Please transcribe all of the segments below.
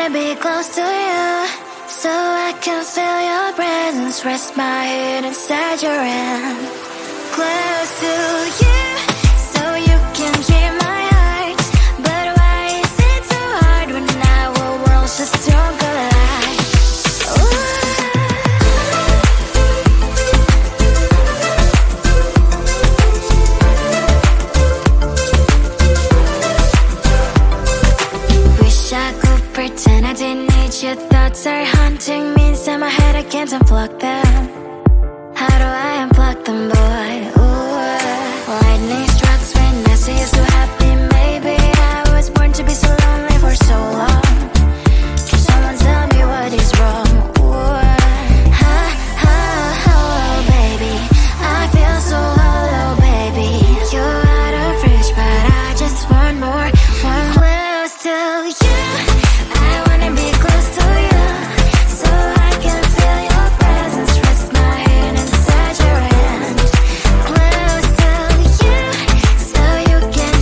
wanna be close to you, so I can feel your presence. Rest my head inside your hand. Close to you, so you can dream my heart. But why is it so hard when our worlds just don't collide? Wish I could pretend I didn't need your thoughts are haunting me inside my head. I can't unplug them. How do I unplug them, boy? Ooh, lightning strikes when I see you so happy. Maybe I was born to be so lonely for so long. Can someone tell me what is wrong? Ooh, oh, baby, I feel so hollow, baby. You're out of reach, but I just want more, one close to you. I wanna be close to you, so I can feel your presence. Rest my head inside your hand. Close to you, so you can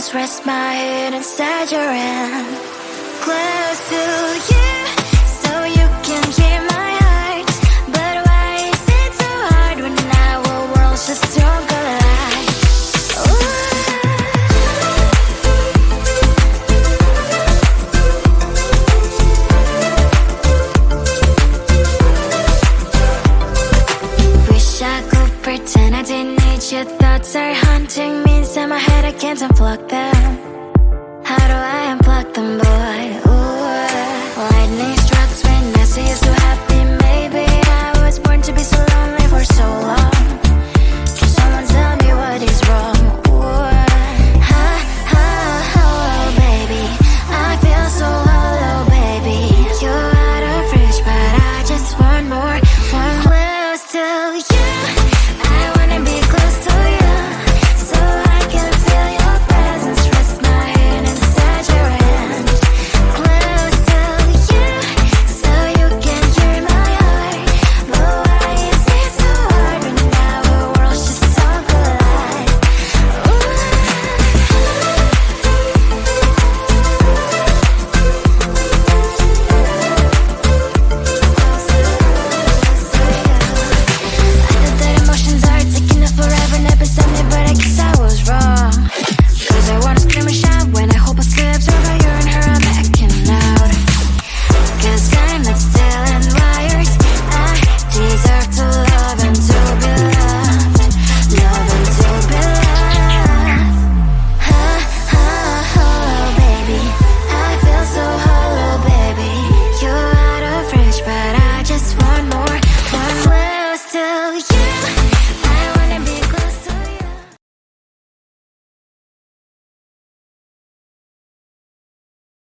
bones, rest my head inside your hand. Close to you, so you can hear my heart. But why is it so hard when our worlds just don't collide? Wish I could pretend I didn't need your thoughts are haunting me inside my head, I can't unplug them. How do I unplug them, boy?